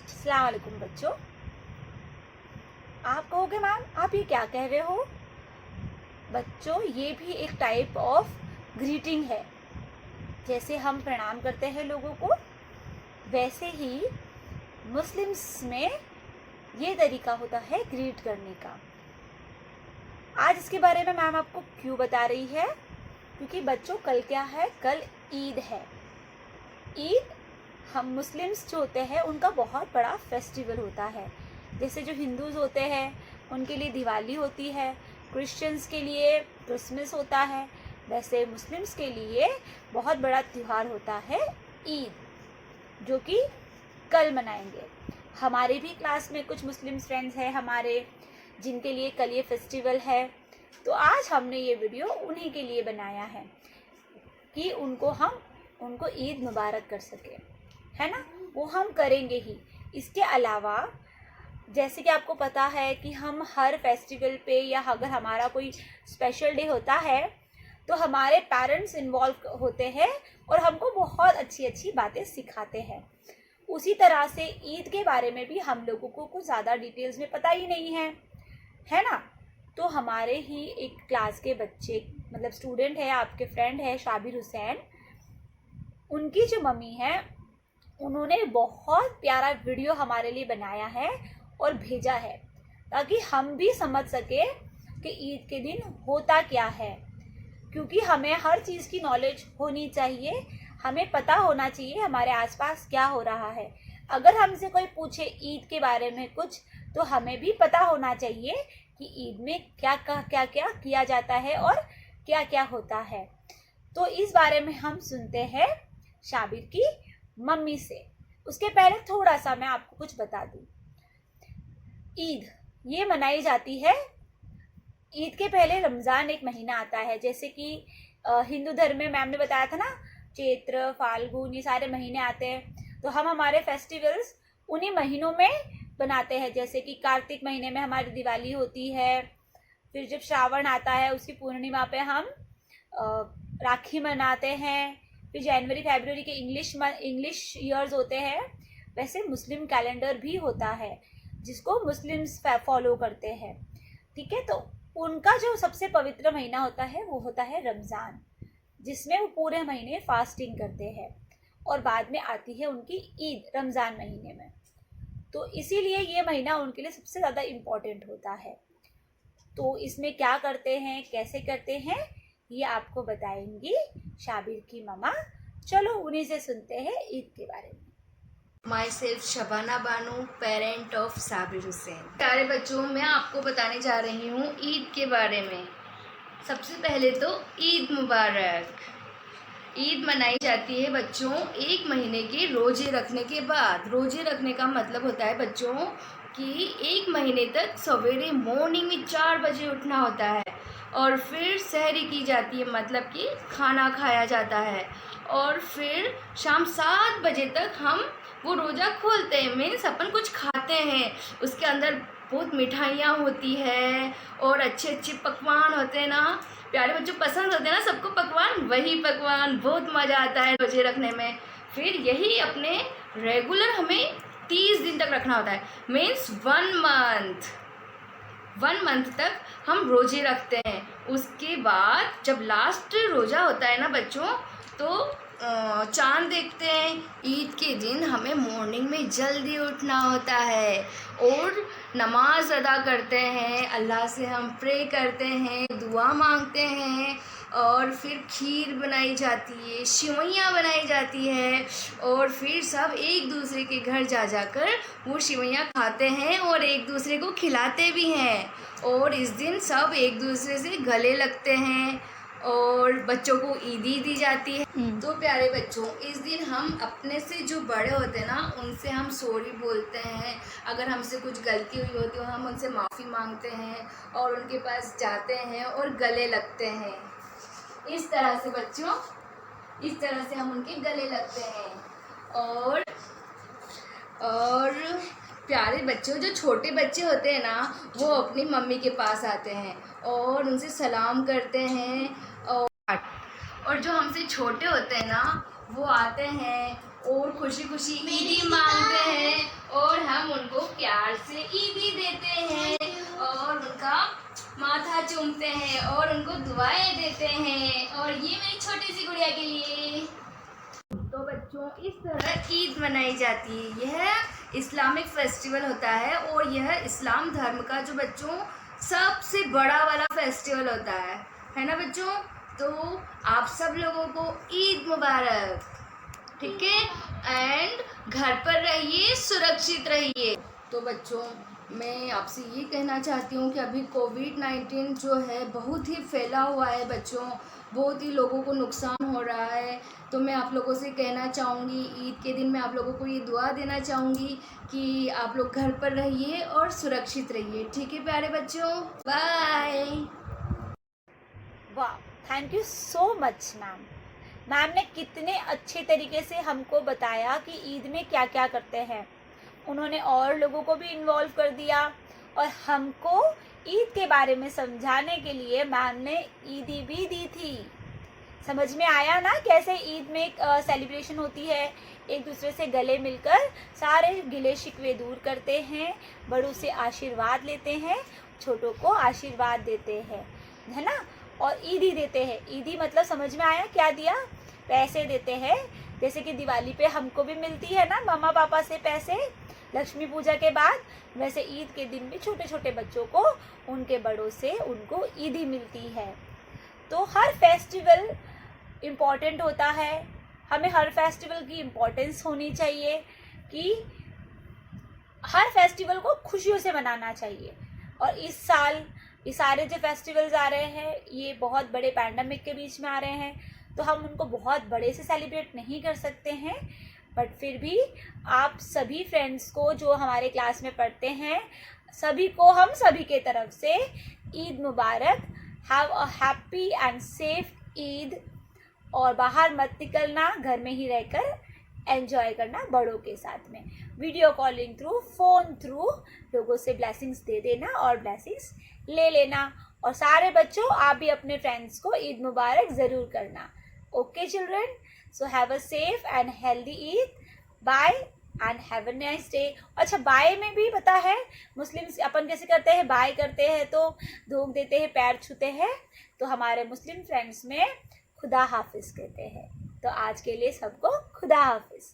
अस्सलाम वालेकुम बच्चों। आप कहोगे मैम आप ये क्या कह रहे हो? बच्चों, ये भी एक टाइप ऑफ ग्रीटिंग है। जैसे हम प्रणाम करते हैं लोगों को, वैसे ही मुस्लिम्स में ये तरीका होता है ग्रीट करने का। आज इसके बारे में मैम आपको क्यों बता रही है? क्योंकि बच्चों कल क्या है? कल ईद है। ईद हम मुस्लिम्स जो होते हैं उनका बहुत बड़ा फेस्टिवल होता है। जैसे जो हिंदूज होते हैं उनके लिए दिवाली होती है, क्रिश्चियंस के लिए क्रिसमस होता है, वैसे मुस्लिम्स के लिए बहुत बड़ा त्यौहार होता है ईद, जो कि कल मनाएंगे। हमारे भी क्लास में कुछ मुस्लिम फ्रेंड्स हैं हमारे, जिनके लिए कल ये फेस्टिवल है। तो आज हमने ये वीडियो उन्हीं के लिए बनाया है कि उनको ईद मुबारक कर सके, है ना? वो हम करेंगे ही। इसके अलावा जैसे कि आपको पता है कि हम हर फेस्टिवल पे या अगर हमारा कोई स्पेशल डे होता है तो हमारे पेरेंट्स इन्वॉल्व होते हैं और हमको बहुत अच्छी अच्छी बातें सिखाते हैं। उसी तरह से ईद के बारे में भी हम लोगों को कुछ ज़्यादा डिटेल्स में पता ही नहीं है ना? तो हमारे ही एक क्लास के बच्चे, मतलब स्टूडेंट है, आपके फ्रेंड है शाबिर हुसैन, उनकी जो मम्मी है उन्होंने बहुत प्यारा वीडियो हमारे लिए बनाया है और भेजा है, ताकि हम भी समझ सके कि ईद के दिन होता क्या है। क्योंकि हमें हर चीज़ की नॉलेज होनी चाहिए, हमें पता होना चाहिए हमारे आसपास क्या हो रहा है। अगर हमसे कोई पूछे ईद के बारे में कुछ, तो हमें भी पता होना चाहिए कि ईद में क्या क्या किया जाता है और क्या क्या होता है। तो इस बारे में हम सुनते हैं शाबिर की मम्मी से। उसके पहले थोड़ा सा मैं आपको कुछ बता दूं। ईद ये मनाई जाती है, ईद के पहले रमज़ान एक महीना आता है। जैसे कि हिंदू धर्म में मैम ने बताया था ना, चैत्र फाल्गुन ये सारे महीने आते हैं, तो हम हमारे फेस्टिवल्स उन्हीं महीनों में बनाते हैं। जैसे कि कार्तिक महीने में हमारी दिवाली होती है, फिर जब श्रावण आता है उसकी पूर्णिमा पे हम राखी मनाते हैं, फिर जनवरी फरवरी के इंग्लिश ईयर्स होते हैं। वैसे मुस्लिम कैलेंडर भी होता है जिसको मुस्लिम्स फॉलो करते हैं, ठीक है? तो उनका जो सबसे पवित्र महीना होता है वो होता है रमज़ान, जिसमें वो पूरे महीने फास्टिंग करते हैं, और बाद में आती है उनकी ईद रमज़ान महीने में। तो इसीलिए ये महीना उनके लिए सबसे ज़्यादा इम्पोर्टेंट होता है। तो इसमें क्या करते हैं, कैसे करते हैं, ये आपको बताएंगी शाबिर की मम्मा। चलो उन्हीं से सुनते हैं ईद के बारे में। My self Shabana Banu, parent of Sabir Hussain. प्यारे बच्चों, मैं आपको बताने जा रही हूँ ईद के बारे में। सबसे पहले तो ईद मुबारक। ईद मनाई जाती है बच्चों एक महीने के रोजे रखने के बाद। रोजे रखने का मतलब होता है बच्चों कि एक महीने तक सवेरे मॉर्निंग में 4 बजे उठना होता है, और फिर सहरी की जाती है, मतलब कि खाना खाया जाता है, और फिर शाम 7 बजे तक हम वो रोज़ा खोलते हैं। मीन्स अपन कुछ खाते हैं, उसके अंदर बहुत मिठाइयाँ होती है और अच्छे अच्छे पकवान होते हैं ना। प्यारे बच्चों, पसंद होते हैं ना सबको पकवान, वही पकवान, बहुत मज़ा आता है रोजे रखने में। फिर यही अपने रेगुलर हमें 30 दिन तक रखना होता है, मीन्स 1 मंथ तक हम रोजे रखते हैं। उसके बाद जब लास्ट रोज़ा होता है ना बच्चों, तो चांद देखते हैं। ईद के दिन हमें मॉर्निंग में जल्दी उठना होता है और नमाज अदा करते हैं, अल्लाह से हम प्रे करते हैं, दुआ मांगते हैं, और फिर खीर बनाई जाती है, सेवइयाँ बनाई जाती है, और फिर सब एक दूसरे के घर जा जाकर वो सेवइयाँ खाते हैं और एक दूसरे को खिलाते भी हैं। और इस दिन सब एक दूसरे से गले लगते हैं और बच्चों को ईदी दी जाती है। तो प्यारे बच्चों, इस दिन हम अपने से जो बड़े होते हैं ना, उनसे हम सॉरी बोलते हैं। अगर हमसे कुछ गलती हुई होती है हम उनसे माफ़ी मांगते हैं और उनके पास जाते हैं और गले लगते हैं। इस तरह से बच्चों, इस तरह से हम उनके गले लगते हैं। और प्यारे बच्चों, जो छोटे बच्चे होते हैं ना, वो अपनी मम्मी के पास आते हैं और उनसे सलाम करते हैं, और जो हमसे छोटे होते हैं ना, वो आते हैं और खुशी खुशी ईदी मांगते हैं और चूमते हैं और उनको दुआएं देते हैं। और ये मेरी छोटी सी गुड़िया के लिए। तो बच्चों, इस तरह ईद मनाई जाती है। यह इस्लामिक फेस्टिवल होता है और यह इस्लाम धर्म का जो बच्चों सबसे बड़ा वाला फेस्टिवल होता है ना बच्चों। तो आप सब लोगों को ईद मुबारक, ठीक है। एंड घर पर रहिए, सुरक्षित रहिए। तो बच्चों, मैं आपसे ये कहना चाहती हूँ कि अभी कोविड-19 जो है बहुत ही फैला हुआ है बच्चों, बहुत ही लोगों को नुकसान हो रहा है। तो मैं आप लोगों से कहना चाहूँगी, ईद के दिन मैं आप लोगों को ये दुआ देना चाहूँगी कि आप लोग घर पर रहिए और सुरक्षित रहिए, ठीक है प्यारे बच्चों। बाय। वाह, thank you so much ma'am. Ma'am ने कितने अच्छे तरीके से हमको बताया कि ईद में क्या क्या करते हैं। उन्होंने और लोगों को भी इन्वॉल्व कर दिया और हमको ईद के बारे में समझाने के लिए मैम ने ईदी भी दी थी। समझ में आया ना कैसे ईद में सेलिब्रेशन होती है। एक दूसरे से गले मिलकर सारे गिले शिकवे दूर करते हैं, बड़ों से आशीर्वाद लेते हैं, छोटों को आशीर्वाद देते हैं, है ना। और ईदी देते हैं। ईदी मतलब समझ में आया क्या दिया? पैसे देते हैं। जैसे कि दिवाली पे हमको भी मिलती है ना मम्मा पापा से पैसे लक्ष्मी पूजा के बाद, वैसे ईद के दिन भी छोटे छोटे बच्चों को उनके बड़ों से उनको ईदी मिलती है। तो हर फेस्टिवल इम्पॉर्टेंट होता है। हमें हर फेस्टिवल की इम्पोर्टेंस होनी चाहिए कि हर फेस्टिवल को खुशियों से मनाना चाहिए। और इस साल ये सारे जो फेस्टिवल्स आ रहे हैं ये बहुत बड़े पैंडमिक के बीच में आ रहे हैं, तो हम उनको बहुत बड़े से सेलिब्रेट नहीं कर सकते हैं। बट फिर भी आप सभी फ्रेंड्स को जो हमारे क्लास में पढ़ते हैं सभी को हम सभी के तरफ से ईद मुबारक। Have a happy and safe Eid. और बाहर मत निकलना, घर में ही रहकर एंजॉय करना बड़ों के साथ में। Video calling through, phone through लोगों से ब्लेसिंग्स दे देना और ब्लेसिंग्स ले लेना। और सारे बच्चों आप भी अपने फ्रेंड्स को ईद मुबारक ज़रूर करना। Okay children, so have a safe and healthy Eid. Bye and have a nice day. अच्छा, बाय में भी पता है मुस्लिम्स अपन कैसे करते हैं? बाय करते हैं तो धूप देते हैं, पैर छूते हैं। तो हमारे मुस्लिम फ्रेंड्स में खुदा हाफिज़ कहते हैं। तो आज के लिए सबको खुदा हाफिज़।